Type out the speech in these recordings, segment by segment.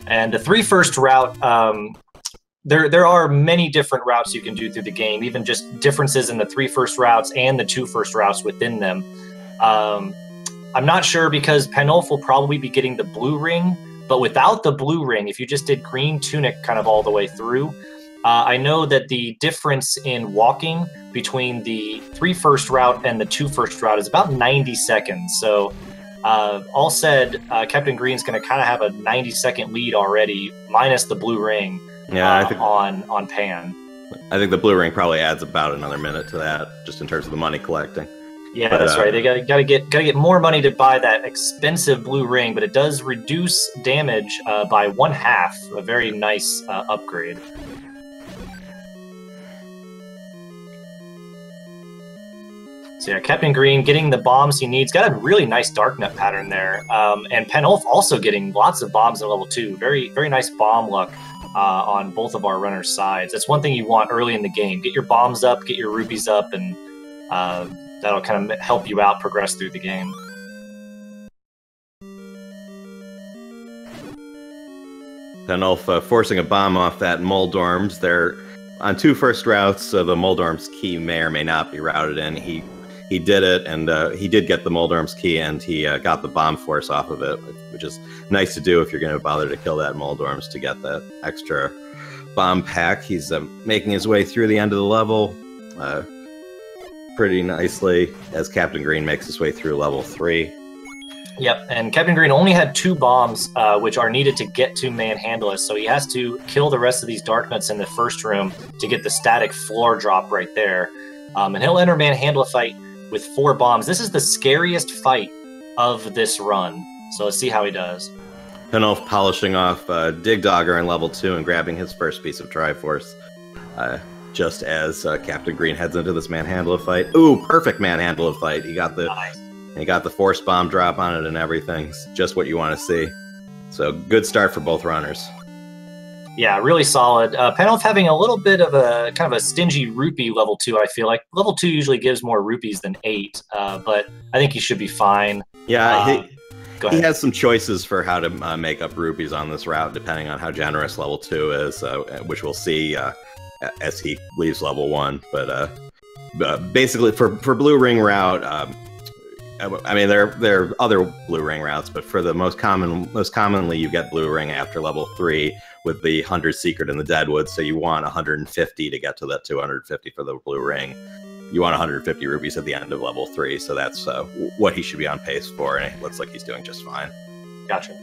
And the 3-first route, there are many different routes you can do through the game, even just differences in the 3-first routes and the 2-first routes within them. I'm not sure because Panulphe will probably be getting the blue ring, but without the blue ring, if you just did green tunic kind of all the way through, I know that the difference in walking between the 3-first route and the 2-first route is about 90 seconds. So all said, Captain Green's going to kind of have a 90-second lead already, minus the blue ring. Yeah, I think on Pan. I think the blue ring probably adds about another minute to that, just in terms of the money collecting. Yeah, but, that's right. They gotta get more money to buy that expensive blue ring, but it does reduce damage by 1/2. A very nice upgrade. So yeah, Captain Green getting the bombs he needs. Got a really nice dark nut pattern there, and Panulphe also getting lots of bombs in level 2. Very nice bomb luck on both of our runners' sides. That's one thing you want early in the game. Get your bombs up, get your rupees up, and that'll kind of help you out progress through the game. Panulphe forcing a bomb off that Moldorms. They're on 2 first routes, so the Moldorms key may or may not be routed in. He did it, and he did get the Moldorms key, and he got the bomb force off of it, which is nice to do if you're going to bother to kill that Moldorms to get that extra bomb pack. He's making his way through the end of the level pretty nicely as Captain Green makes his way through level 3. Yep, and Captain Green only had 2 bombs, which are needed to get to Manhandle Us, so he has to kill the rest of these Dark Nuts in the first room to get the static floor drop right there. And he'll enter Manhandle fight with 4 bombs. This is the scariest fight of this run, so let's see how he does. Panulphe polishing off Dig Dogger in level 2 and grabbing his first piece of Triforce. Just as Captain Green heads into this Manhandle fight. Ooh, perfect Manhandle fight. He got the Nice. he got the force bomb drop on it and everything. It's just what you want to see. So good start for both runners. Yeah, really solid. Panulphe having a little bit of a kind of a stingy rupee level 2, I feel like. Level 2 usually gives more rupees than 8, but I think he should be fine. Yeah, he has some choices for how to make up rupees on this route, depending on how generous level 2 is, which we'll see as he leaves level 1. But basically, for blue ring route, I mean there are other blue ring routes, but for the most commonly you get blue ring after level 3 with the 100 secret in the Deadwood. So you want 150 to get to that 250 for the blue ring. You want 150 rupees at the end of level 3, so that's what he should be on pace for, and it looks like he's doing just fine. Gotcha.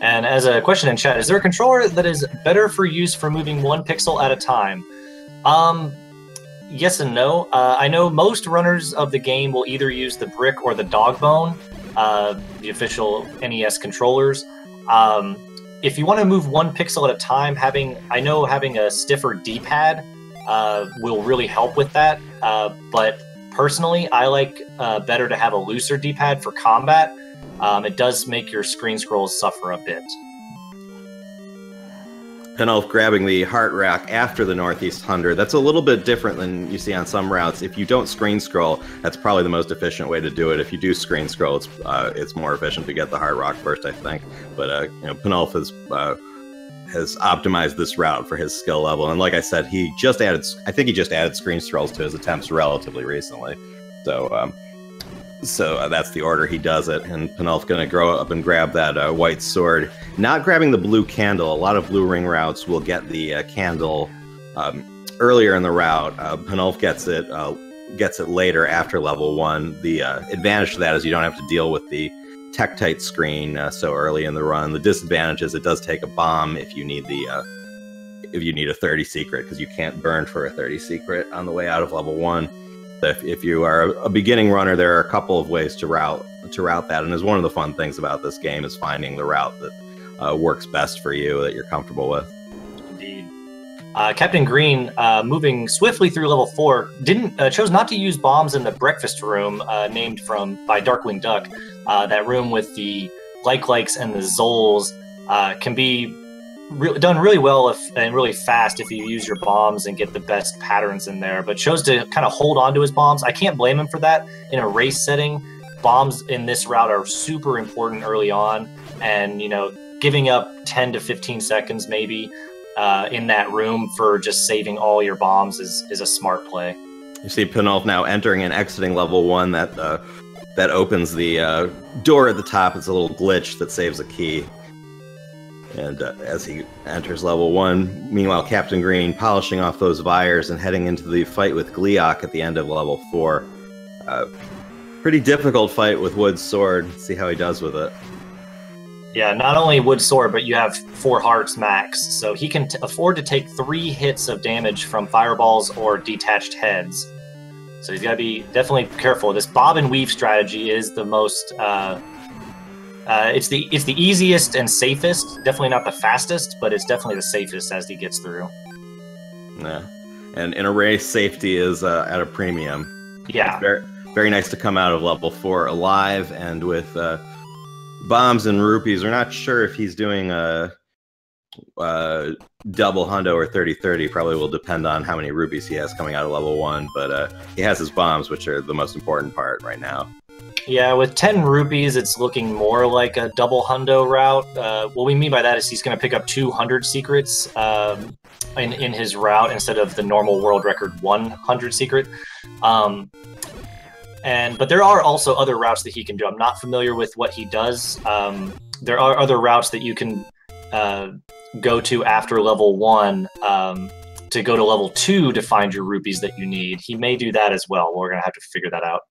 And as a question in chat, is there a controller that is better for use for moving 1 pixel at a time? Yes and no. I know most runners of the game will either use the brick or the dog bone, the official NES controllers. If you want to move 1 pixel at a time, having a stiffer D-pad will really help with that. But personally, I like better to have a looser D-pad for combat. It does make your screen scrolls suffer a bit. Panulphe grabbing the heart rack after the Northeast 100. That's a little bit different than you see on some routes. If you don't screen scroll, that's probably the most efficient way to do it. If you do screen scroll, it's more efficient to get the heart rock first, I think. But Panulphe has optimized this route for his skill level, and like I said, I think he just added screen scrolls to his attempts relatively recently. So that's the order he does it, and Panulphe going to grow up and grab that white sword. Not grabbing the blue candle. A lot of blue ring routes will get the candle earlier in the route. Panulphe gets it later after level 1. The advantage to that is you don't have to deal with the Tektite screen so early in the run. The disadvantage is it does take a bomb if you need a 30 secret, because you can't burn for a 30 secret on the way out of level 1. If you are a beginning runner, there are a couple of ways to route that, and is one of the fun things about this game is finding the route that works best for you, that you're comfortable with. Indeed. Captain Green, moving swiftly through level 4, chose not to use bombs in the breakfast room named by Darkwing Duck. That room with the likes and the Zols can be done really well and really fast if you use your bombs and get the best patterns in there, but chose to kind of hold on to his bombs. I can't blame him for that. In a race setting, bombs in this route are super important early on, and giving up 10 to 15 seconds maybe in that room for just saving all your bombs is a smart play. You see Panulphe now entering and exiting level 1. That opens the door at the top. It's a little glitch that saves a key. And as he enters level 1, meanwhile, Captain Green polishing off those Vires and heading into the fight with Gleeok at the end of level 4. Pretty difficult fight with Wood's sword. Let's see how he does with it. Yeah, not only Wood Sword, but you have 4 hearts max, so he can afford to take 3 hits of damage from fireballs or detached heads. So he's got to be definitely careful. This bob and weave strategy is the most. It's the easiest and safest. Definitely not the fastest, but it's definitely the safest as he gets through. Yeah, and in a race, safety is at a premium. Yeah, it's very, very nice to come out of level 4 alive and with. Bombs and rupees. We're not sure if he's doing a double hundo or 30-30. Probably will depend on how many rupees he has coming out of level 1, but he has his bombs, which are the most important part right now. Yeah, with 10 rupees, it's looking more like a double hundo route. What we mean by that is he's going to pick up 200 secrets in his route instead of the normal world record 100 secret. But there are also other routes that he can do. I'm not familiar with what he does. There are other routes that you can go to after level 1 to go to level 2 to find your rupees that you need. He may do that as well. We're going to have to figure that out.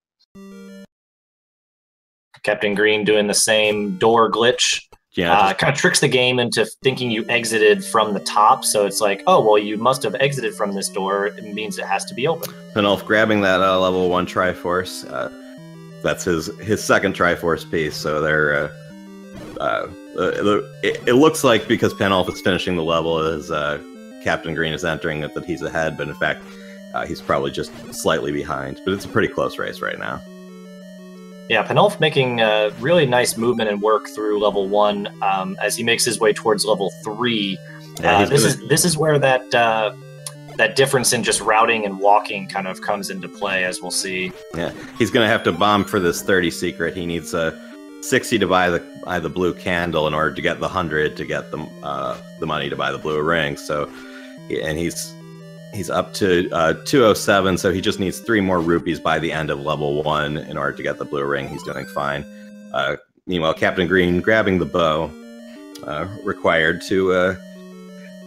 Captain Green doing the same door glitch. Yeah, kind of tricks the game into thinking you exited from the top. So it's like, oh, well, you must have exited from this door. It means it has to be open. Panulphe grabbing that level 1 Triforce. That's his second Triforce piece. So they're it looks like because Panulphe is finishing the level as Captain Green is entering it that he's ahead, but in fact he's probably just slightly behind. But it's a pretty close race right now. Yeah, Panulphe making really nice movement and work through level 1 as he makes his way towards level 3. Yeah, this is where that difference in just routing and walking kind of comes into play, as we'll see. Yeah, he's going to have to bomb for this 30 secret. He needs 60 to buy the blue candle in order to get the 100 to get the money to buy the blue ring. So, and he's up to 207, so he just needs 3 more rupees by the end of level 1 in order to get the blue ring. He's doing fine. Meanwhile, Captain Green grabbing the bow, required to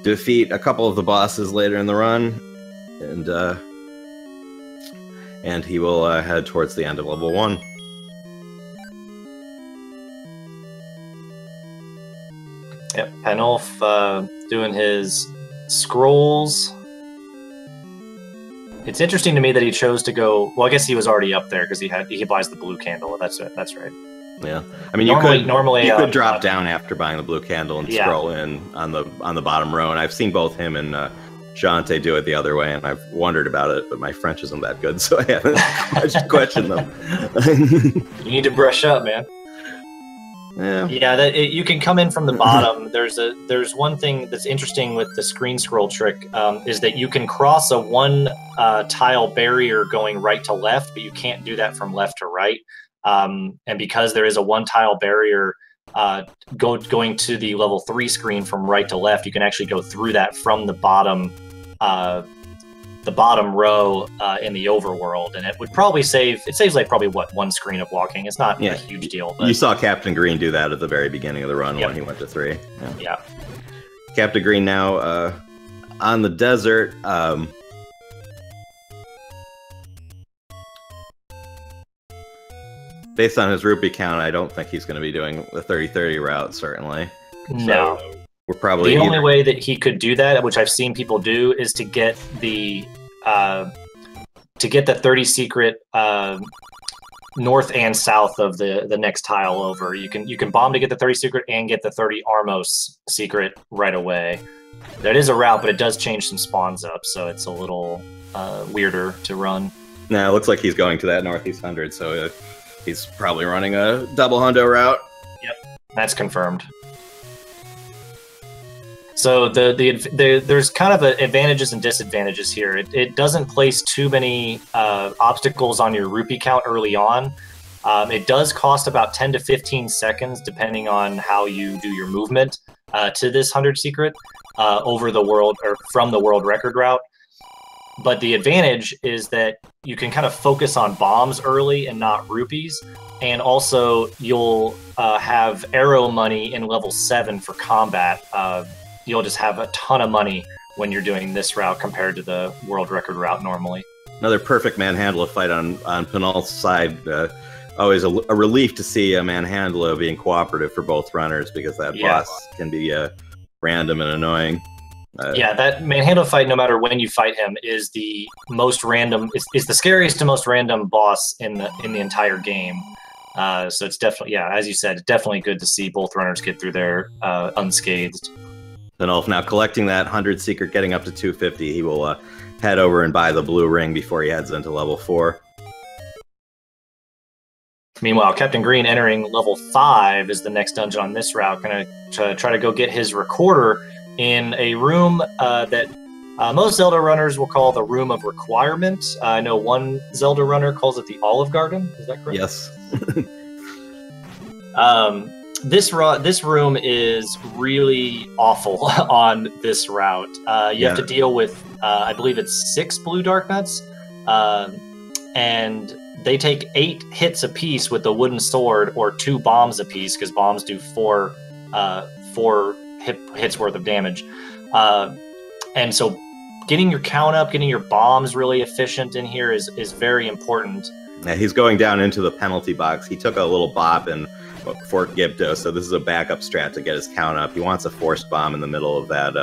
defeat a couple of the bosses later in the run, and he will head towards the end of level 1. Yep, Panulphe doing his scrolls. It's interesting to me that he chose to go. Well, I guess he was already up there because he buys the blue candle. That's right. Yeah, I mean, you could drop down after buying the blue candle and scroll in on the bottom row. And I've seen both him and Jante do it the other way, and I've wondered about it, but my French isn't that good, so I haven't questioned them. You need to brush up, man. Yeah, you can come in from the bottom. There's one thing that's interesting with the screen scroll trick is that you can cross a 1 tile barrier going right to left, but you can't do that from left to right. And because there is a 1 tile barrier going to the level 3 screen from right to left, you can actually go through that from the bottom row in the overworld, and it would probably saves like probably 1 screen of walking. It's not a huge deal. But... You saw Captain Green do that at the very beginning of the run when he went to 3. Yeah. Captain Green now on the desert. Based on his rupee count, I don't think he's going to be doing the 30-30 route, certainly. No. So we're probably the only way that he could do that, which I've seen people do, is to get the 30 secret north and south of the next tile over. You can bomb to get the 30 secret and get the 30 Armos secret right away. That is a route, but it does change some spawns up, so it's a little weirder to run. Now it looks like he's going to that northeast 100, so he's probably running a double hundo route. Yep, that's confirmed. So there's kind of advantages and disadvantages here. It doesn't place too many obstacles on your rupee count early on. It does cost about 10 to 15 seconds, depending on how you do your movement, to this 100 secret over the world or from the world record route. But the advantage is that you can kind of focus on bombs early and not rupees. And also, you'll have arrow money in level 7 for combat. You'll just have a ton of money when you're doing this route compared to the world record route normally. Another perfect Manhandla fight on Panulph's side. Always a relief to see a Manhandla being cooperative for both runners, because that boss can be random and annoying. Yeah, that Manhandla fight, no matter when you fight him, is the most random. Is the scariest and most random boss in the entire game. So it's definitely, yeah, as you said, definitely good to see both runners get through there unscathed. Panulphe now collecting that 100 secret, getting up to 250. He will head over and buy the blue ring before he heads into level 4. Meanwhile, Captain Green entering level 5 is the next dungeon on this route. Going to try to go get his recorder in a room that most Zelda runners will call the Room of Requirement. I know one Zelda runner calls it the Olive Garden. Is that correct? Yes. This room is really awful on this route. You have to deal with, I believe it's 6 blue dark nuts, and they take 8 hits apiece with the wooden sword, or 2 bombs apiece, because bombs do 4 hits worth of damage. And so getting your count up, getting your bombs really efficient in here is very important. Yeah, he's going down into the penalty box. He took a little bop in Fort Gibdo, so this is a backup strat to get his count up. He wants a forced bomb in the middle of that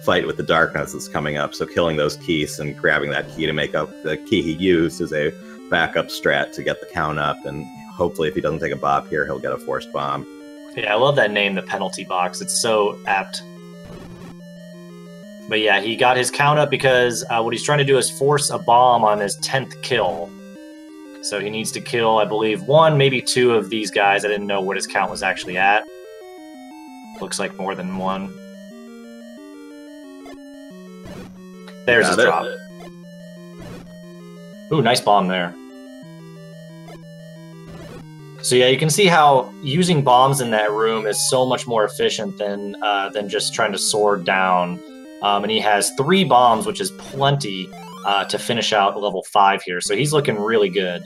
fight with the Darknuts that's coming up, so killing those keys and grabbing that key to make up the key he used is a backup strat to get the count up, and hopefully if he doesn't take a bop here, he'll get a forced bomb. Yeah, I love that name, the penalty box. It's so apt. But yeah, he got his count up because what he's trying to do is force a bomb on his 10th kill. So he needs to kill, I believe, 1, maybe 2 of these guys. I didn't know what his count was actually at. Looks like more than 1. There's his drop. Ooh, nice bomb there. So yeah, you can see how using bombs in that room is so much more efficient than just trying to sword down. And he has 3 bombs, which is plenty to finish out level 5 here. So he's looking really good.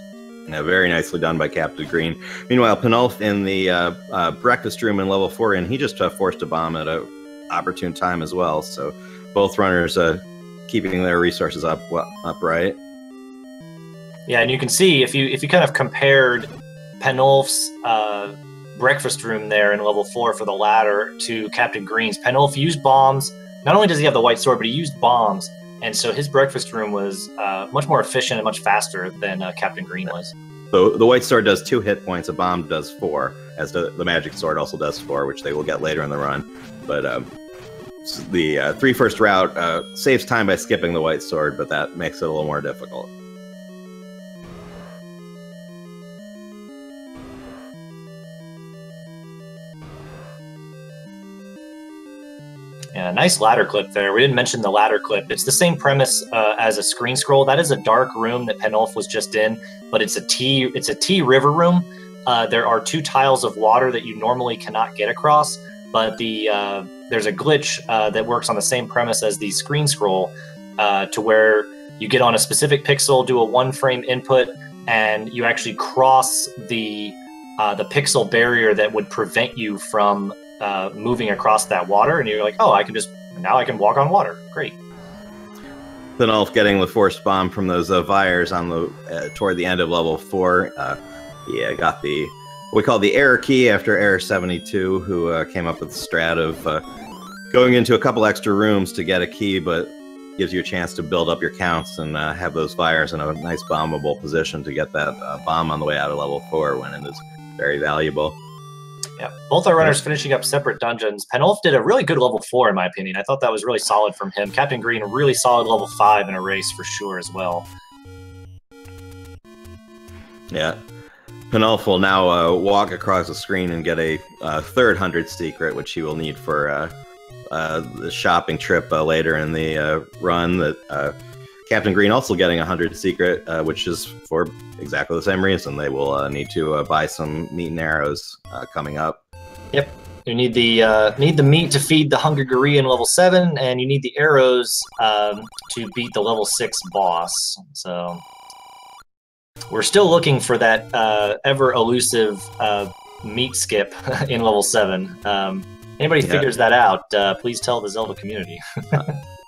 Yeah, very nicely done by Captain Green. Meanwhile, Panulphe in the breakfast room in level 4, and he just forced a bomb at an opportune time as well. So both runners keeping their resources upright. Yeah, and you can see if you kind of compared Panulphe's breakfast room there in level 4 for the ladder to Captain Green's, Panulphe used bombs. Not only does he have the white sword, but he used bombs. And so his breakfast room was much more efficient and much faster than Captain Green was. So the white sword does 2 hit points, a bomb does 4, as the magic sword also does 4, which they will get later in the run. But the 3 first route saves time by skipping the white sword, but that makes it a little more difficult. Yeah, nice ladder clip there. We didn't mention the ladder clip. It's the same premise as a screen scroll. That is a dark room that Panulphe was just in, but it's a T river room. There are 2 tiles of water that you normally cannot get across, but there's a glitch that works on the same premise as the screen scroll, to where you get on a specific pixel, do a 1-frame input, and you actually cross the pixel barrier that would prevent you from moving across that water, and you're like, oh, now I can walk on water. Great. Panulphe getting the forced bomb from those Vires on the toward the end of level 4. Yeah, got what we call the error key after Error 72, who came up with the strat of going into a couple extra rooms to get a key, but gives you a chance to build up your counts and have those Vires in a nice bombable position to get that bomb on the way out of level 4 when it is very valuable. Yeah, both our runners finishing up separate dungeons. Panulphe did a really good level 4, in my opinion. I thought that was really solid from him. Captain Green, a really solid level 5 in a race for sure as well. Yeah. Panulphe will now walk across the screen and get a 3rd 100 secret, which he will need for the shopping trip later in the run. That Captain Green also getting a 100 secret, which is for exactly the same reason. They will need to buy some meat and arrows coming up. Yep. You need the meat to feed the Hungry in level 7, and you need the arrows to beat the level 6 boss. So we're still looking for that ever elusive meat skip in level 7. Anybody figures that out, please tell the Zelda community.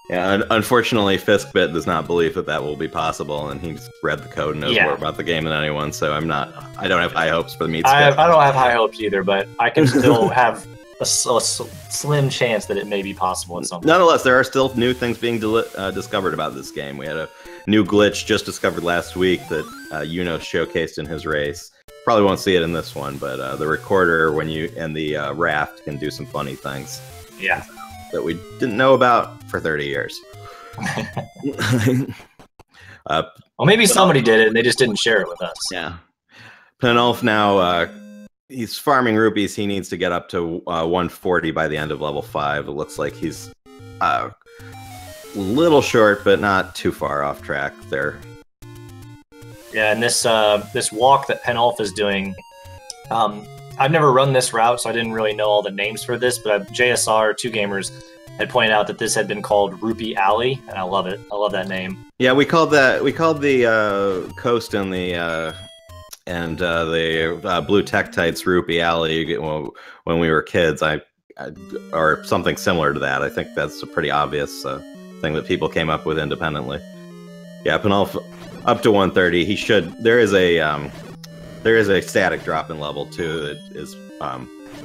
Yeah, unfortunately, Fiskbit does not believe that will be possible, and he's read the code and knows more about the game than anyone. So I don't have high hopes for the meat skip. I don't have high hopes either, but I can still have a slim chance that it may be possible at some point. Nonetheless, there are still new things being discovered about this game. We had a new glitch just discovered last week that Yuno showcased in his race. Probably won't see it in this one, but the recorder and the raft can do some funny things. Yeah. That we didn't know about for 30 years. Well, maybe somebody did it and they just didn't share it with us. Yeah. Panulphe now, he's farming rupees. He needs to get up to 140 by the end of level 5. It looks like he's a little short, but not too far off track there. Yeah, and this walk that Panulphe is doing, I've never run this route, so I didn't really know all the names for this, but JSR, 2Gamers, had pointed out that this had been called Rupee Alley, and I love it. I love that name. Yeah, we called the coast and the blue Tektites Rupee Alley when we were kids. Or something similar to that. I think that's a pretty obvious thing that people came up with independently. Yeah, Panulphe up to 130. He should. There is a static drop in level 2 that is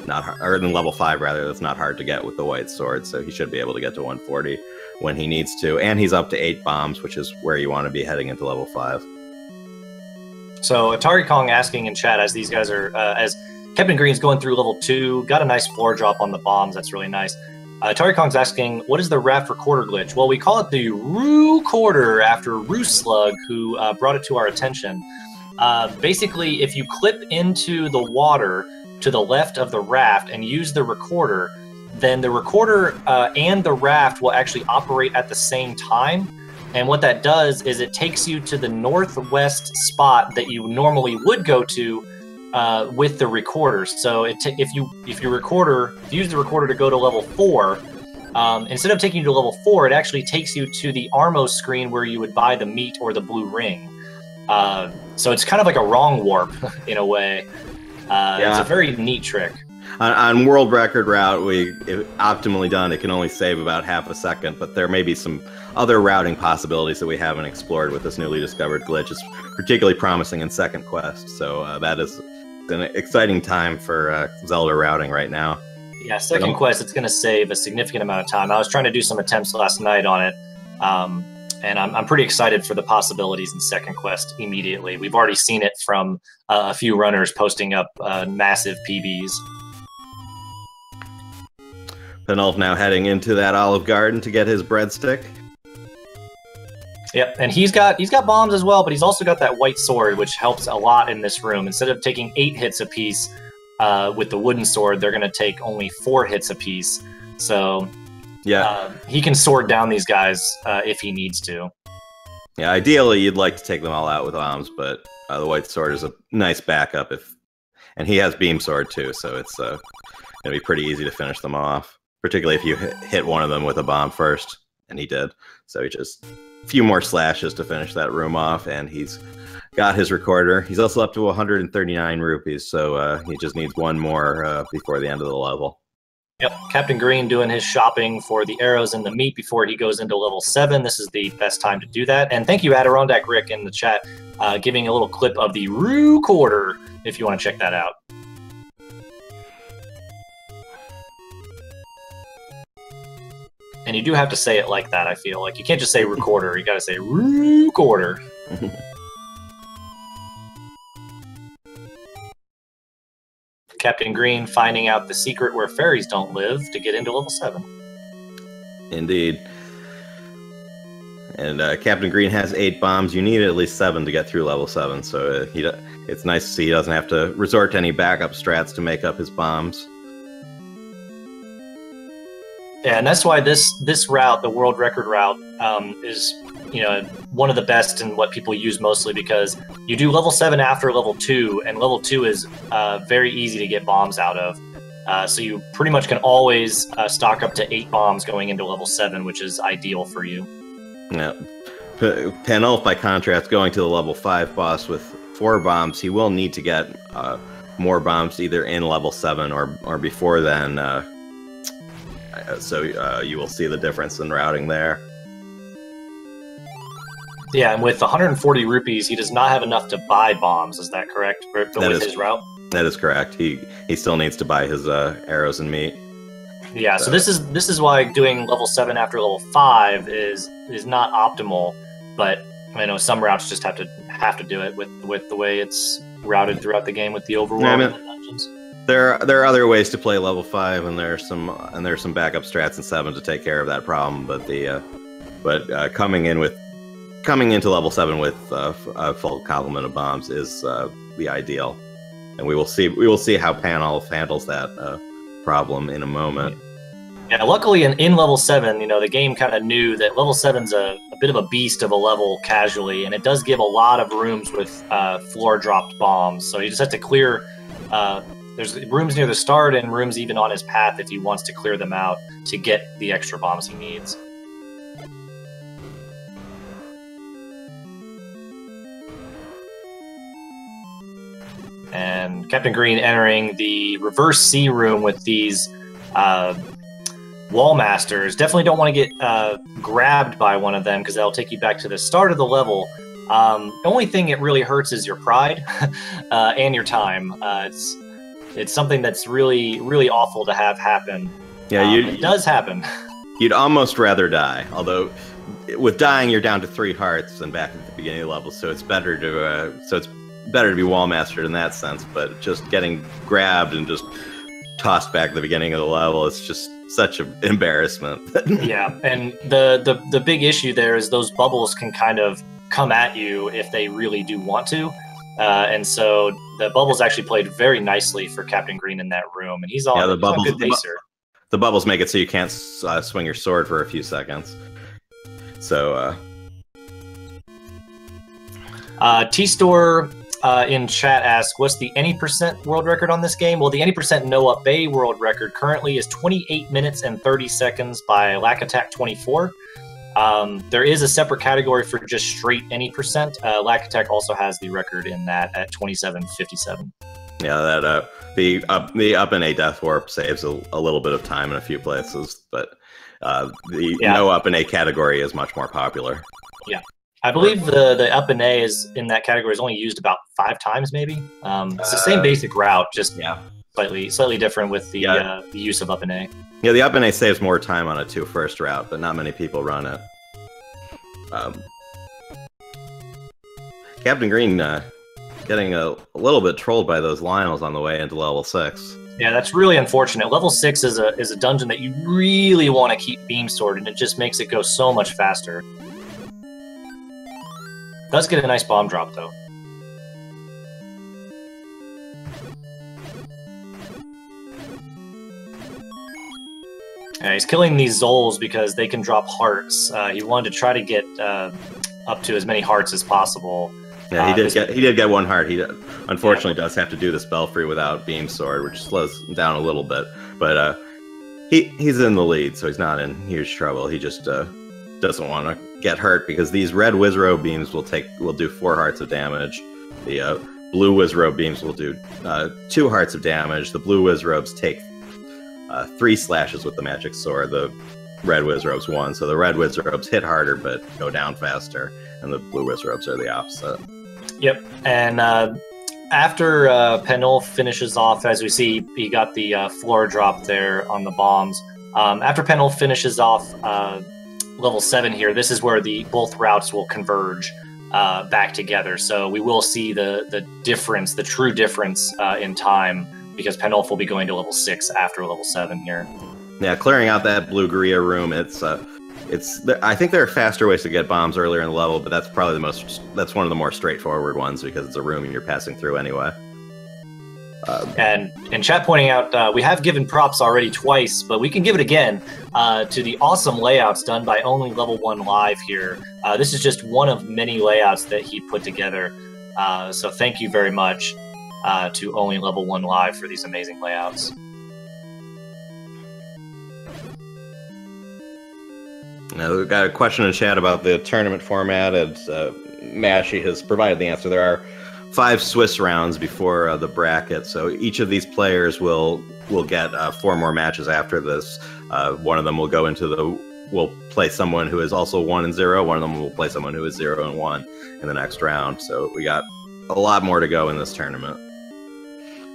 not hard, or in level 5 rather. That's not hard to get with the white sword. So he should be able to get to 140 when he needs to. And he's up to 8 bombs, which is where you want to be heading into level 5. So Atari Kong asking in chat as these guys are as Captain Green's going through level 2, got a nice floor drop on the bombs. That's really nice. Atari Kong's asking, what is the raft recorder glitch? Well, we call it the Roo Quarter after Roo Slug, who brought it to our attention. Basically, if you clip into the water to the left of the raft and use the recorder, then the recorder and the raft will actually operate at the same time. And what that does is it takes you to the northwest spot that you normally would go to with the recorder. So if you use the recorder to go to level 4, instead of taking you to level 4, it actually takes you to the Armo screen where you would buy the meat or the blue ring. So it's kind of like a wrong warp in a way. It's a very neat trick. On world record route, optimally done, it can only save about half a second, but there may be some other routing possibilities that we haven't explored with this newly discovered glitch. It's particularly promising in second quest, so that is an exciting time for Zelda routing right now. Yeah, second quest, it's going to save a significant amount of time. I was trying to do some attempts last night on it, and I'm pretty excited for the possibilities in second quest immediately. We've already seen it from a few runners posting up massive PBs. Panulphe now heading into that Olive Garden to get his breadstick. Yep, and he's got bombs as well, but he's also got that white sword, which helps a lot in this room. Instead of taking 8 hits apiece with the wooden sword, they're going to take only 4 hits apiece. So yeah, he can sword down these guys if he needs to. Yeah, ideally you'd like to take them all out with bombs, but the white sword is a nice backup and he has beam sword too, so it's going to be pretty easy to finish them off. Particularly if you hit one of them with a bomb first, and he did. So he just a few more slashes to finish that room off, and he's got his recorder. He's also up to 139 rupees, so he just needs one more before the end of the level. Yep, Captain Green doing his shopping for the arrows and the meat before he goes into level 7. This is the best time to do that. And thank you, Adirondack Rick, in the chat, giving a little clip of the Roo Quarter, if you want to check that out. And you do have to say it like that, I feel. Like, you can't just say recorder, you gotta say recorder. Captain Green finding out the secret where fairies don't live to get into level 7. Indeed. And Captain Green has 8 bombs. You need at least 7 to get through level 7, so it's nice to see he doesn't have to resort to any backup strats to make up his bombs. Yeah, and that's why this route, the world record route, is one of the best and what people use mostly, because you do level 7 after level 2, and level 2 is very easy to get bombs out of. So you pretty much can always stock up to 8 bombs going into level 7, which is ideal for you. Yeah. Panulphe, by contrast, going to the level 5 boss with 4 bombs, he will need to get more bombs either in level 7 or before then. So you will see the difference in routing there. Yeah, and with 140 rupees, he does not have enough to buy bombs. Is that correct? With his route? That is correct. He still needs to buy his arrows and meat. Yeah, so this is why doing level 7 after level 5 is not optimal. But I know some routes just have to do it with the way it's routed throughout the game with the overworld and the dungeons. There are other ways to play level 5, and there's some backup strats in 7 to take care of that problem. But coming into level 7 with a full complement of bombs is the ideal, and we will see how Panulphe handles that problem in a moment. Yeah, luckily in level 7, the game kind of knew that level 7's a bit of a beast of a level casually, and it does give a lot of rooms with floor dropped bombs. So you just have to clear. There's rooms near the start and rooms even on his path if he wants to clear them out to get the extra bombs he needs. And Captain Green entering the reverse C room with these wall masters. Definitely don't want to get grabbed by one of them because that'll take you back to the start of the level. The only thing it really hurts is your pride and your time. It's something that's really, really awful to have happen. Yeah, it does happen. You'd almost rather die, although with dying you're down to 3 hearts than back at the beginning of the level, so it's better to be wall mastered in that sense. But just getting grabbed and just tossed back at the beginning of the level, it's just such an embarrassment. Yeah, and the big issue there is those bubbles can kind of come at you if they really do want to. And so the bubbles actually played very nicely for Captain Green in that room, and he's on a good pacer. The bubbles make it so you can't swing your sword for a few seconds. So, T-Store in chat asks, what's the any % world record on this game? Well, the any % no Up+A world record currently is 28 minutes and 30 seconds by Lack Attack 24. There is a separate category for just straight any %. Lack Attack also has the record in that at 27:57. Yeah, that the Up+A Death Warp saves a little bit of time in a few places, but no Up+A category is much more popular. Yeah, I believe the Up+A is in that category is only used about 5 times, maybe. It's the same basic route, just slightly different with the use of Up+A. Yeah, the Up+A saves more time on a 2-first route, but not many people run it. Captain Green getting a little bit trolled by those Lionels on the way into level 6. Yeah, that's really unfortunate. Level 6 is a dungeon that you really want to keep Beam Sword, and it just makes it go so much faster. Does get a nice bomb drop, though. He's killing these Zols because they can drop hearts. He wanted to try to get up to as many hearts as possible. Yeah, he did get 1 heart. He unfortunately does have to do the Spellfree without Beam Sword, which slows him down a little bit. But he's in the lead, so he's not in huge trouble. He just doesn't want to get hurt because these red Wizrobe beams will do 4 hearts of damage. The blue Wizrobe beams will do 2 hearts of damage. The blue Wizrobes take 3 slashes with the magic sword. The red Wizrobes 1. So the red Wizrobes hit harder but go down faster, and the blue Wizrobes are the opposite. Yep, and after Panulphe finishes off, as we see, he got the floor drop there on the bombs. After Panulphe finishes off level 7 here, this is where both routes will converge back together. So we will see the difference, the true difference in time, because Panulphe will be going to level 6 after level 7 here. Yeah, clearing out that blue Guria room, I think there are faster ways to get bombs earlier in the level, but that's probably that's one of the more straightforward ones because it's a room you're passing through anyway. And chat pointing out, we have given props already twice, but we can give it again to the awesome layouts done by Only Level 1 Live here. This is just one of many layouts that he put together. So thank you very much to Only Level 1 Live for these amazing layouts. Now, we've got a question in chat about the tournament format, and Mashy has provided the answer. There are 5 Swiss rounds before the bracket, so each of these players will get 4 more matches after this. One of them will go into will play someone who is also 1-0. One of them will play someone who is 0-1 in the next round. So we got a lot more to go in this tournament.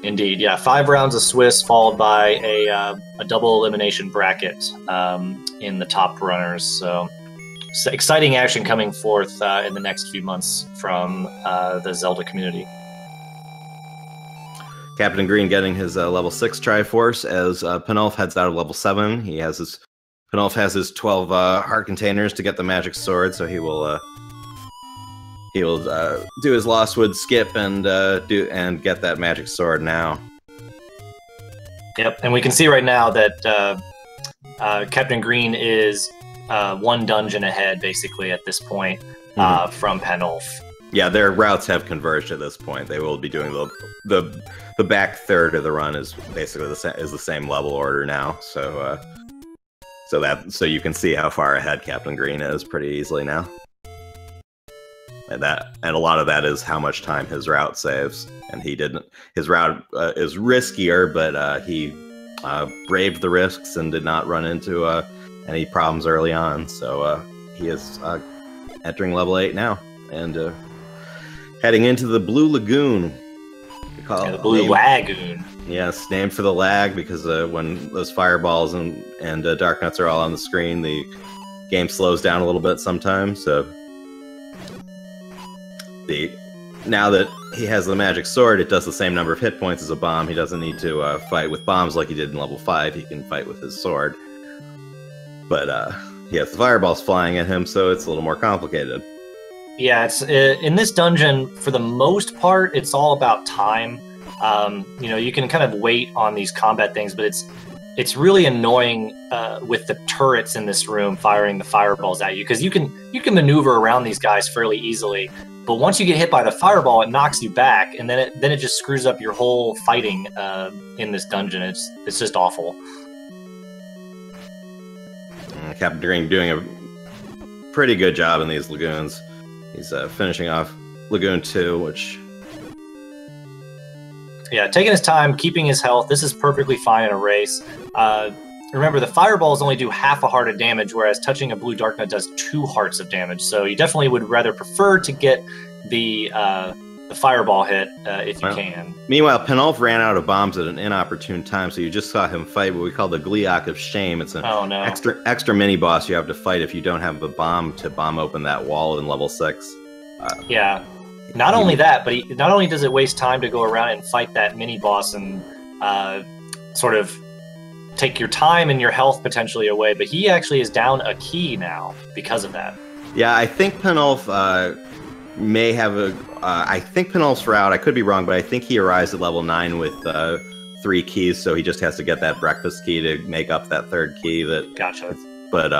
Indeed, yeah. 5 rounds of Swiss, followed by a double elimination bracket in the top runners. So exciting action coming forth in the next few months from the Zelda community. Captain Green getting his level 6 Triforce as Panulphe heads out of level 7. Panulphe has his 12 heart containers to get the magic sword, so he will do his Lostwood skip and get that magic sword now. Yep, and we can see right now that Captain Green is 1 dungeon ahead, basically, at this point from Panulphe. Yeah, their routes have converged at this point. They will be doing the back third of the run is basically the same level order now. So so you can see how far ahead Captain Green is pretty easily now. And a lot of that is how much time his route saves. And his route is riskier, but he braved the risks and did not run into any problems early on. So he is entering level 8 now and heading into the Blue Lagoon. The Blue Lagoon. Yes, named for the lag because when those fireballs and dark nuts are all on the screen, the game slows down a little bit sometimes. So now that he has the magic sword, it does the same number of hit points as a bomb. He doesn't need to fight with bombs like he did in level 5. He can fight with his sword. But he has the fireballs flying at him, so it's a little more complicated. Yeah, it's in this dungeon, for the most part, it's all about time. You can kind of wait on these combat things, but it's really annoying with the turrets in this room firing the fireballs at you, because you can maneuver around these guys fairly easily. But once you get hit by the fireball, it knocks you back, and then it just screws up your whole fighting in this dungeon. It's just awful. Captain Green doing a pretty good job in these lagoons. He's finishing off Lagoon 2, which... Yeah, taking his time, keeping his health. This is perfectly fine in a race. Remember, the fireballs only do half a heart of damage, whereas touching a blue dark nut does 2 hearts of damage. So you definitely would rather prefer to get the fireball hit if you can. Meanwhile, Panulphe ran out of bombs at an inopportune time, so you just saw him fight what we call the Gliok of Shame. It's an extra mini boss you have to fight if you don't have the bomb to bomb open that wall in level 6. Yeah. Not only that, but not only does it waste time to go around and fight that mini boss and sort of take your time and your health potentially away, but he actually is down a key now because of that. Yeah, I think Panulphe may have I think Panulphe's route, I could be wrong, but I think he arrives at level 9 with 3 keys, so he just has to get that breakfast key to make up that 3rd key. Gotcha. But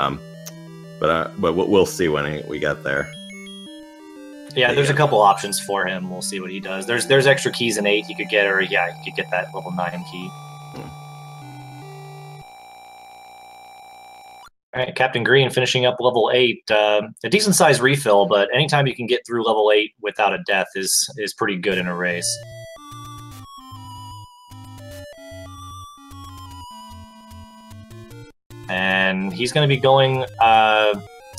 we'll see when we get there. Yeah, there's a couple options for him. We'll see what he does. There's extra keys in 8 he could get, or he could get that level 9 key. All right, Captain Green finishing up level 8. A decent-sized refill, but anytime you can get through level 8 without a death is pretty good in a race. And he's going to be going,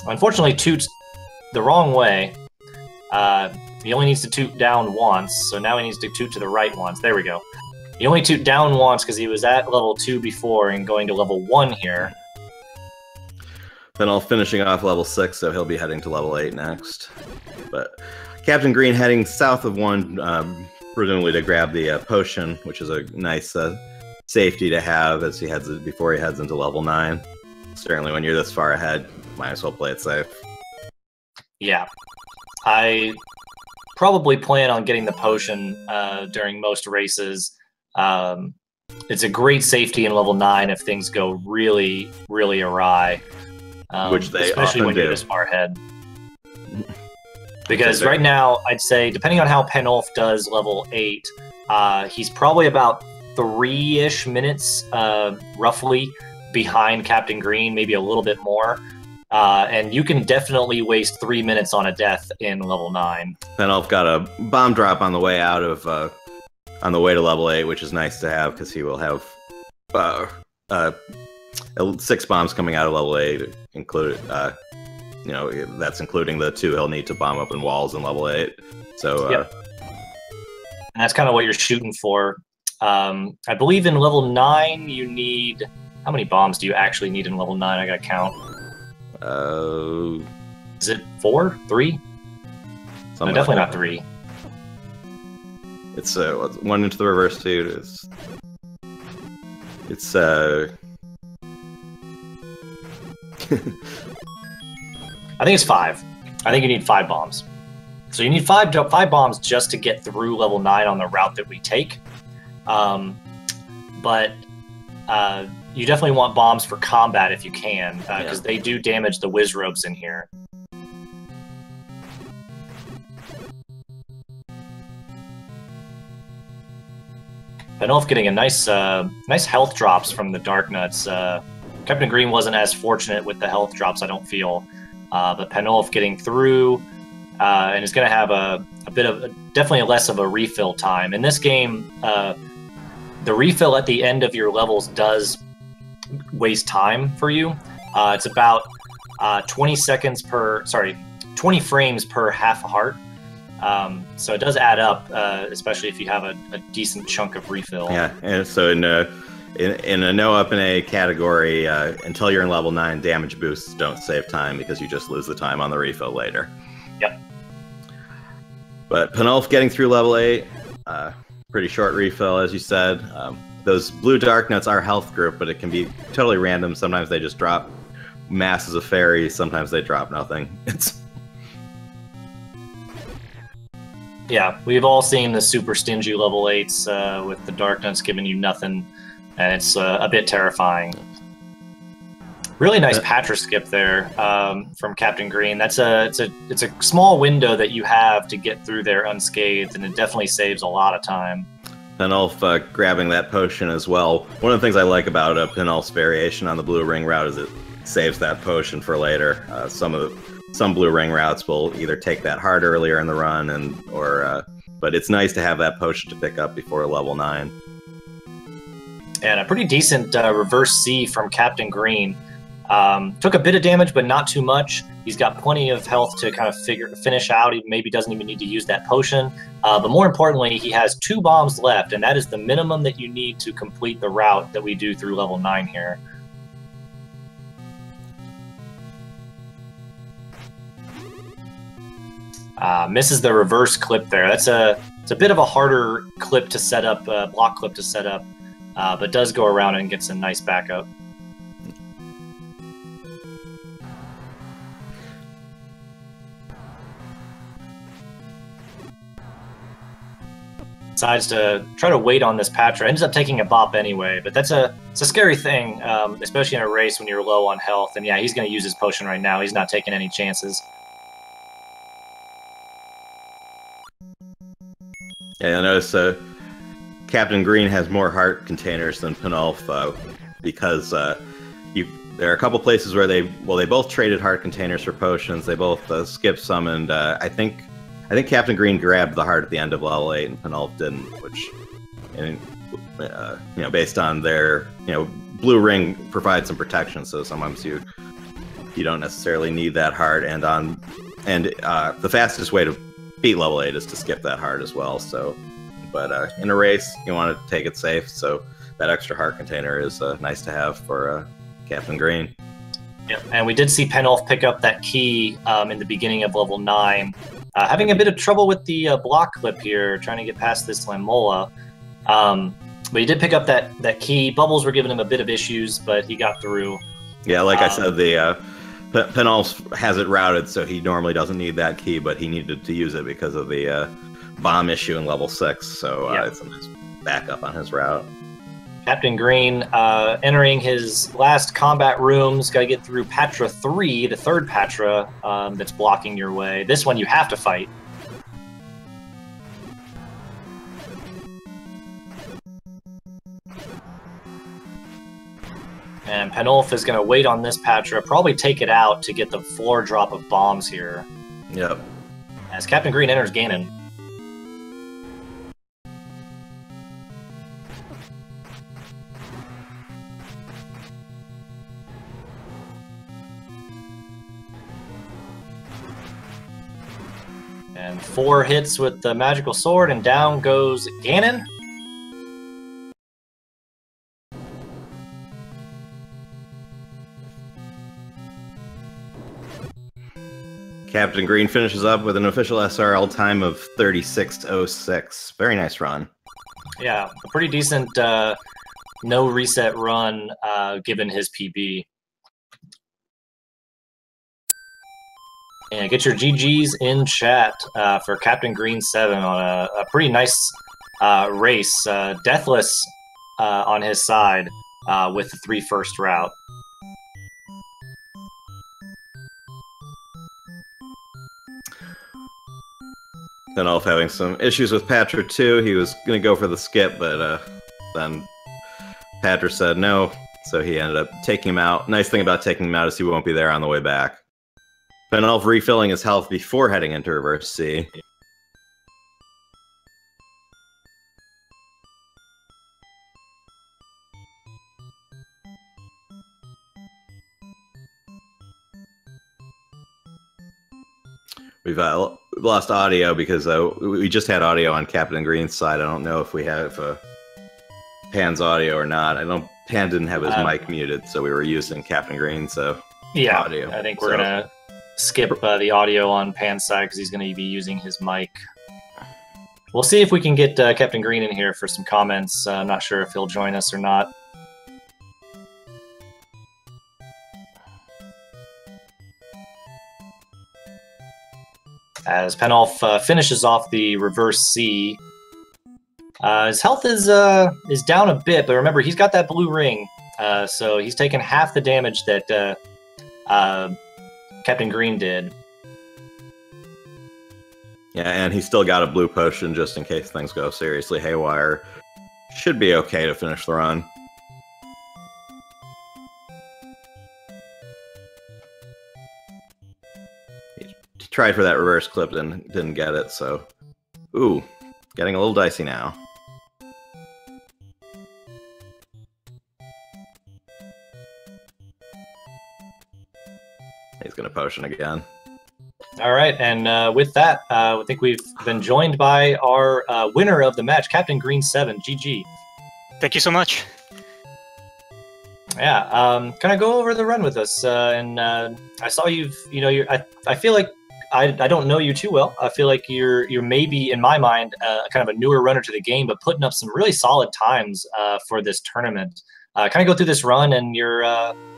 unfortunately, toot the wrong way. He only needs to toot down once, so now he needs to toot to the right once. There we go. He only toot down once because he was at level 2 before and going to level 1 here. Then I'll finishing off level 6, so he'll be heading to level 8 next. But Captain Green heading south of 1, presumably to grab the potion, which is a nice safety to have as before he heads into level 9. Certainly when you're this far ahead, might as well play it safe. Yeah. I probably plan on getting the potion during most races. It's a great safety in level 9 if things go really, really awry. Which they especially often when do. You're this far ahead. Because right now, I'd say, depending on how Panulphe does level 8, he's probably about 3-ish minutes, roughly, behind Captain Green, maybe a little bit more. and you can definitely waste 3 minutes on a death in level 9. Panulphe got a bomb drop on the way out of on the way to level 8, which is nice to have because he will have 6 bombs coming out of level 8, included. You know, that's including the 2 he'll need to bomb open walls in level 8. So, yep. And that's kind of what you're shooting for. I believe in level 9 you need... How many bombs do you actually need in level 9? I gotta count. Is it 4? 3? No, definitely not 3. It's 1 into the reverse 2. It's I think it's 5. I think you need 5 bombs. So you need 5 bombs just to get through level 9 on the route that we take. But you definitely want bombs for combat if you can, because they do damage the whiz robes in here. Panulphe getting a nice health drops from the Dark Nuts. Captain Green wasn't as fortunate with the health drops, I don't feel. But Panulphe getting through and is going to have a bit of definitely less of a refill time. In this game, the refill at the end of your levels does waste time for you. It's about 20 frames per half a heart. So it does add up, especially if you have a decent chunk of refill. Yeah, and so in a no Up+A category, until you're in level 9, damage boosts don't save time because you just lose the time on the refill later. Yep. But Panulphe getting through level 8, pretty short refill, as you said. Those blue Dark Nuts are health group, but it can be totally random. Sometimes they just drop masses of fairies, sometimes they drop nothing. Yeah, we've all seen the super stingy level 8s with the Dark Nuts giving you nothing, and it's a bit terrifying. Really nice Patra skip there from Captain Green. It's a small window that you have to get through there unscathed, and it definitely saves a lot of time. Panulphe grabbing that potion as well. One of the things I like about Panulphe's variation on the blue ring route is it saves that potion for later. Some blue ring routes will either take that heart earlier in the run, but it's nice to have that potion to pick up before level 9. And a pretty decent reverse C from Captain Green. Took a bit of damage, but not too much. He's got plenty of health to kind of finish out. He maybe doesn't even need to use that potion. But more importantly, he has 2 bombs left, and that is the minimum that you need to complete the route that we do through level 9 here. Misses the reverse clip there. It's a bit of a harder clip to set up, block clip to set up, but does go around and gets a nice backup. Decides to try to wait on this Patra. Ends up taking a bop anyway, but it's a scary thing, especially in a race when you're low on health. And yeah, he's going to use his potion right now. He's not taking any chances. Yeah, I notice Captain Green has more heart containers than Panulphe because there are a couple places where they both traded heart containers for potions. They both skipped some, and I think Captain Green grabbed the heart at the end of level 8, and Panulphe didn't, which, based on their, blue ring provides some protection, so sometimes you don't necessarily need that heart, and the fastest way to beat level 8 is to skip that heart as well. So, but in a race, you want to take it safe, so that extra heart container is nice to have for Captain Green. Yeah, and we did see Panulphe pick up that key in the beginning of level 9. Having a bit of trouble with the block clip here, trying to get past this Lamola. But he did pick up that key. Bubbles were giving him a bit of issues, but he got through. Yeah, like I said, the Panulphe has it routed, so he normally doesn't need that key, but he needed to use it because of the bomb issue in level 6, so it's a nice backup on his route. Captain Green entering his last combat rooms. Got to get through Patra 3, the third Patra that's blocking your way. This one you have to fight. And Panulphe is going to wait on this Patra, probably take it out to get the floor drop of bombs here. Yep. As Captain Green enters Ganon. And 4 hits with the magical sword, and down goes Ganon. Captain Green finishes up with an official SRL time of 36:06. Very nice run. Yeah, a pretty decent no reset run given his PB. And get your GGs in chat for CaptainGreen7 on a pretty nice race. Deathless on his side with the 3 first route. Panulphe having some issues with Patra too. He was going to go for the skip, but then Patra said no, so he ended up taking him out. Nice thing about taking him out is he won't be there on the way back. Panulphe refilling his health before heading into reverse C. We've lost audio because we just had audio on Captain Green's side. I don't know if we have Pan's audio or not. I know Pan didn't have his mic muted, so we were using Captain Green's audio. I think we're going to skip the audio on Pan's side because he's going to be using his mic. We'll see if we can get Captain Green in here for some comments. I'm not sure if he'll join us or not. As Panulphe finishes off the reverse C. His health is down a bit, but remember, he's got that blue ring, so he's taken half the damage that Captain Green did. Yeah, and he's still got a blue potion just in case things go seriously haywire. Should be okay to finish the run. Tried for that reverse clip and didn't get it, so... Ooh, getting a little dicey now. He's gonna potion again. Alright, and with that, I think we've been joined by our winner of the match, CaptainGreen7. GG. Thank you so much. Yeah, can I go over the run with us? I saw I feel like I don't know you too well. I feel like you're maybe, in my mind, kind of a newer runner to the game, but putting up some really solid times for this tournament. Can I go through this run and your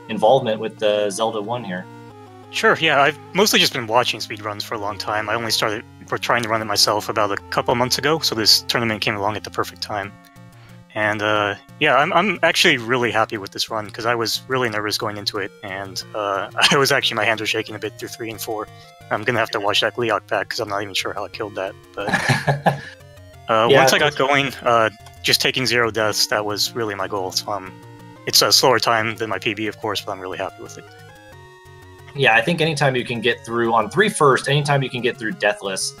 involvement with the Zelda 1 here? Sure, yeah. I've mostly just been watching speedruns for a long time. I only started trying to run it myself about a couple months ago, so this tournament came along at the perfect time. And yeah, I'm actually really happy with this run, because I was really nervous going into it, and my hands were shaking a bit through 3 and 4. I'm going to have to watch that Leok back, because I'm not even sure how I killed that. But once I got going, just taking 0 deaths, that was really my goal. So it's a slower time than my PB, of course, but I'm really happy with it. Yeah, I think anytime you can get through on 3 first, anytime you can get through deathless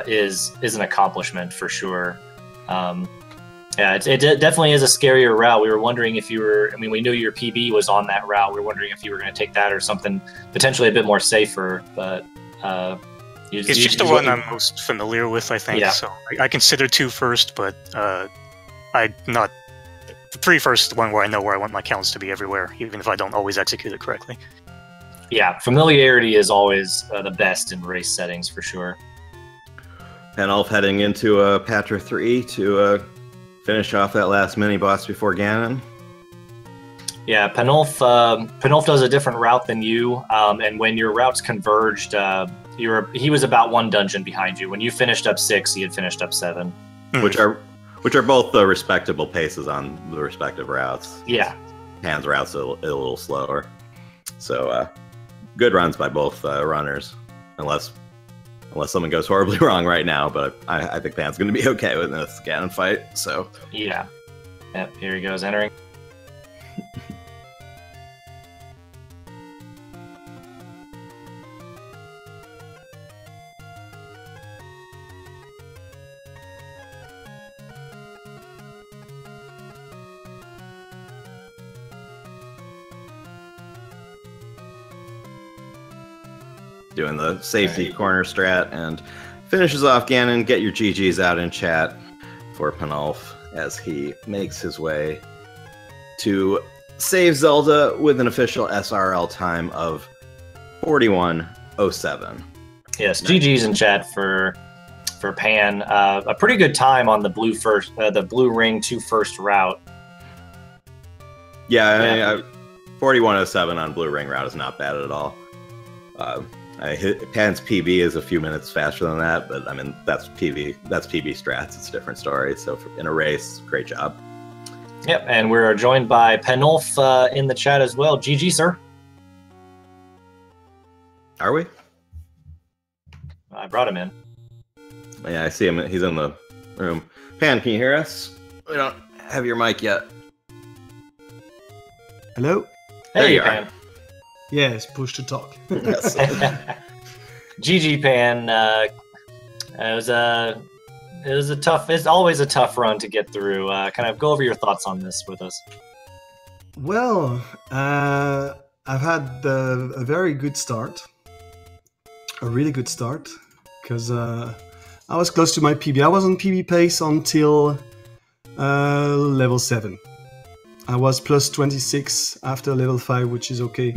is an accomplishment for sure. Yeah, it definitely is a scarier route. We were wondering if you were, I mean, we knew your PB was on that route. We were wondering if you were going to take that or something potentially a bit more safer, but... it's just the one I'm most familiar with, I think. Yeah. So I consider 2 first, but I'm not... 3 first is the one where I know where I want my counts to be everywhere, even if I don't always execute it correctly. Yeah, familiarity is always the best in race settings, for sure. Panulphe heading into Patra 3 to finish off that last mini-boss before Ganon. Yeah, Panulphe does a different route than you, and when your routes converged, he was about 1 dungeon behind you. When you finished up 6, he had finished up 7. Which are both the respectable paces on the respective routes. Yeah. Pan's route's a little slower. So, good runs by both runners, unless something goes horribly wrong right now, but I think Pan's going to be okay with this Ganon fight, so... Yeah. Yep, here he goes, entering. doing the safety corner strat, and finishes off Ganon. Get your GGs out in chat for Panulphe as he makes his way to save Zelda with an official SRL time of 41:07. Yes, GG's in chat for Pan. A pretty good time on the blue ring 2 first route. Yeah, I mean, 41:07 on blue ring route is not bad at all. Pan's PB is a few minutes faster than that, but I mean that's PB strats. It's a different story. So in a race, great job. Yep, and we're joined by Panulphe in the chat as well. GG, sir. Are we? I brought him in. Yeah, I see him. He's in the room. Pan, can you hear us? We don't have your mic yet. Hello? Hey, you Pan. Yes, push to talk. Yes. GG, Pan. It's always a tough run to get through. Kind of go over your thoughts on this with us. Well, I've had a very good start. A really good start. Because I was close to my PB. I was on PB pace until level 7. I was plus 26 after level 5, which is okay.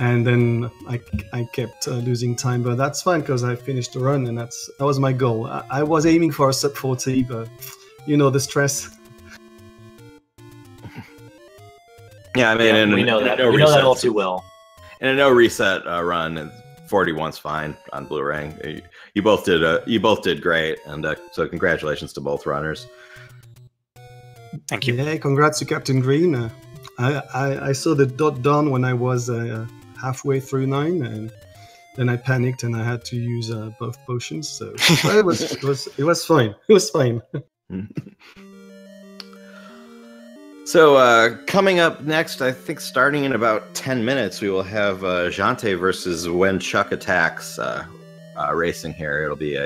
And then I kept losing time, but that's fine because I finished the run, and that was my goal. I was aiming for a sub 40, but you know the stress. Yeah, I mean, we know that. We know that all too well. In a no reset run, 41's fine on blue ring. You both did great, and so congratulations to both runners. Thank you. Yeah, congrats to Captain Green. I saw the dot done when I was halfway through 9, and then I panicked and I had to use both potions. So it was fine. It was fine. So coming up next, I think starting in about 10 minutes, we will have Jante versus When Chuck Attacks racing here. It'll be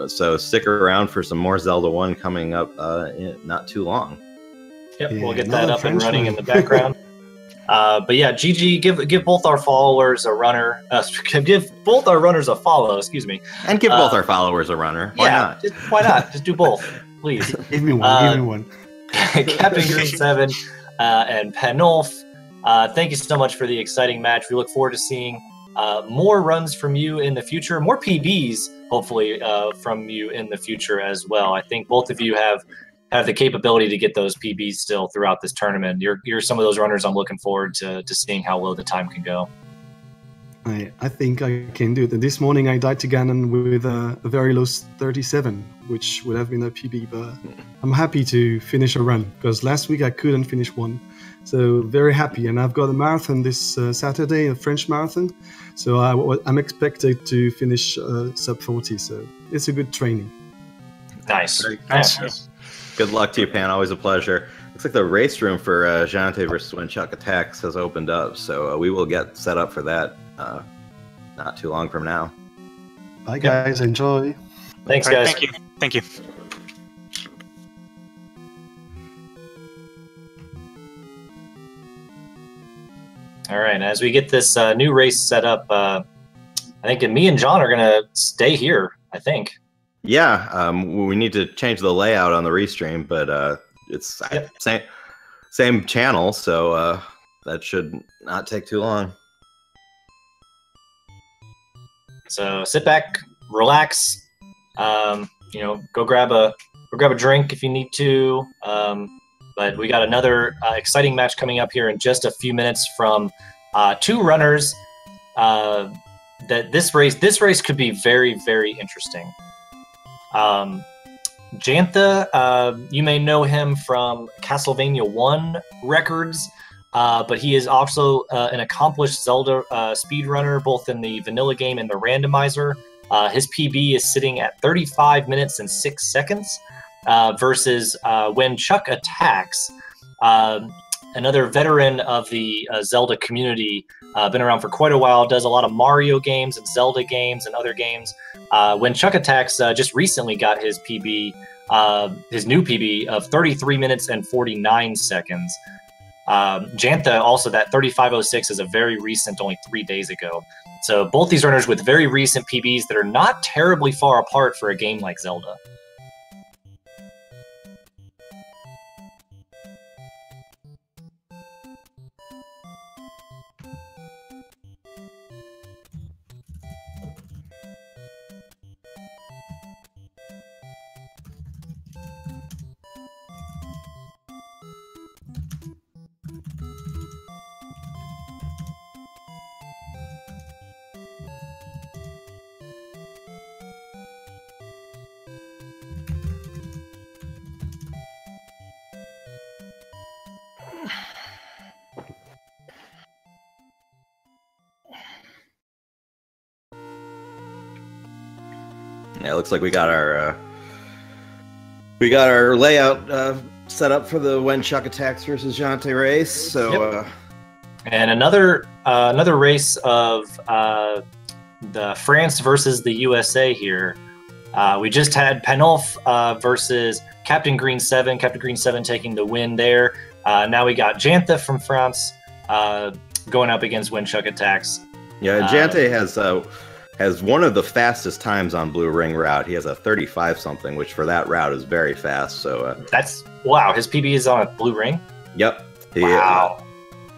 so stick around for some more Zelda 1 coming up in not too long. Yep, yeah, we'll get that up and running in the background. But yeah, GG, give both our followers a runner. Give both our runners a follow. Excuse me. And give both our followers a runner. Why not? Why not? Just do both, please. Give me one. Give me one. CaptainGreen7 and Panulphe, thank you so much for the exciting match. We look forward to seeing more runs from you in the future, more PBs, hopefully, from you in the future as well. I think both of you have the capability to get those PBs still throughout this tournament. You're some of those runners I'm looking forward to seeing how low the time can go. I think I can do it. And this morning I died to Ganon with a very low 37, which would have been a PB, but I'm happy to finish a run, because last week I couldn't finish one. So very happy. And I've got a marathon this Saturday, a French marathon. So I'm expected to finish sub 40. So it's a good training. Nice. Nice. Good luck to you, Pan. Always a pleasure. Looks like the race room for Jante versus When Chuck Attacks has opened up. So we will get set up for that not too long from now. Bye, guys. Enjoy. Thanks, guys. Thank you. Thank you. All right. As we get this new race set up, I think me and John are going to stay here, I think. Yeah. We need to change the layout on the restream, but it's same channel, so that should not take too long. So sit back, relax. Go grab a drink if you need to. But we got another exciting match coming up here in just a few minutes from two runners. That this race could be very, very interesting. Jantha, you may know him from Castlevania 1 records, but he is also an accomplished Zelda speedrunner, both in the vanilla game and the randomizer. His PB is sitting at 35 minutes and 6 seconds versus When Chuck Attacks, another veteran of the Zelda community, been around for quite a while, does a lot of Mario games and Zelda games and other games. When Chuck Attacks just recently got his PB, his new PB of 33 minutes and 49 seconds. Jantha also, that 3506 is a very recent, only 3 days ago. So both these runners with very recent PBs that are not terribly far apart for a game like Zelda. Yeah, it looks like we got our layout set up for the When Chuck Attacks versus Jante race. So, and another race of the France versus the USA here. We just had Panulphe versus CaptainGreen7. CaptainGreen7 taking the win there. Now we got Jantha from France going up against When Chuck Attacks. Yeah, Jante has one of the fastest times on Blue Ring route. He has a 35 something, which for that route is very fast. So that's wow. His PB is on a Blue Ring. Yep. Wow.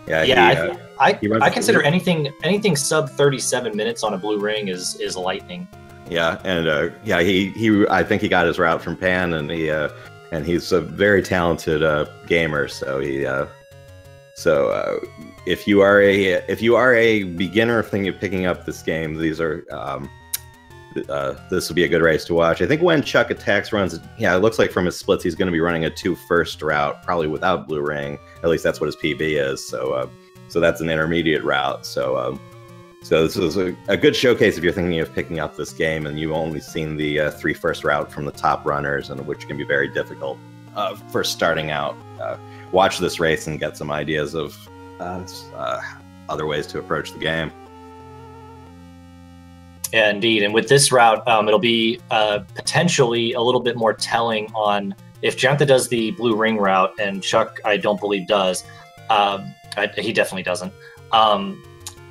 I consider he anything sub 37 minutes on a Blue Ring is lightning. Yeah, and he I think he got his route from Pan, and he's a very talented gamer. So if you are a beginner thinking of picking up this game, these are this will be a good race to watch. I think When Chuck Attacks runs, it looks like from his splits he's going to be running a 2 first route, probably without Blue Ring. At least that's what his PB is. So that's an intermediate route. So this is a good showcase if you're thinking of picking up this game and you've only seen the 3 first route from the top runners, and which can be very difficult for starting out. Watch this race and get some ideas of other ways to approach the game. Yeah, indeed. And with this route, it'll be potentially a little bit more telling on if Jantha does the Blue Ring route, and Chuck, I don't believe, does. He definitely doesn't.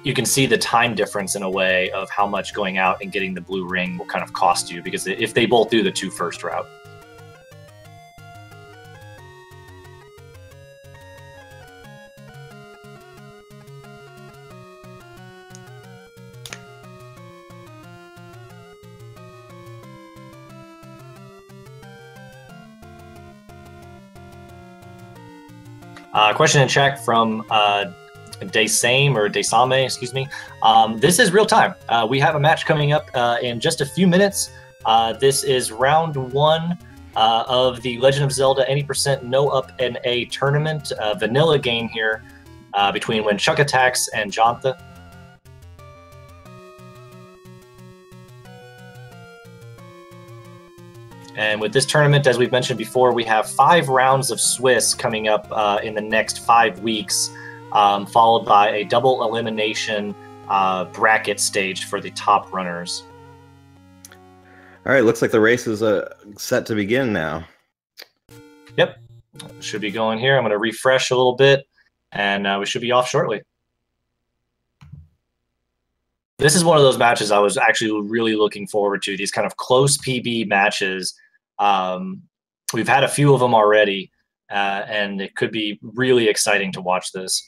You can see the time difference in a way of how much going out and getting the Blue Ring will kind of cost you, because if they both do the 2 first route. Question in chat from Desame, excuse me. This is real time. We have a match coming up in just a few minutes. This is round 1 of the Legend of Zelda 80% No Up+A tournament. Vanilla game here between When Chuck Attacks and Jantha. And with this tournament, as we've mentioned before, we have 5 rounds of Swiss coming up in the next 5 weeks, followed by a double elimination bracket stage for the top runners. All right, looks like the race is set to begin now. Yep, should be going here. I'm going to refresh a little bit, and we should be off shortly. This is one of those matches I was actually really looking forward to, these kind of close PB matches. We've had a few of them already, and it could be really exciting to watch this.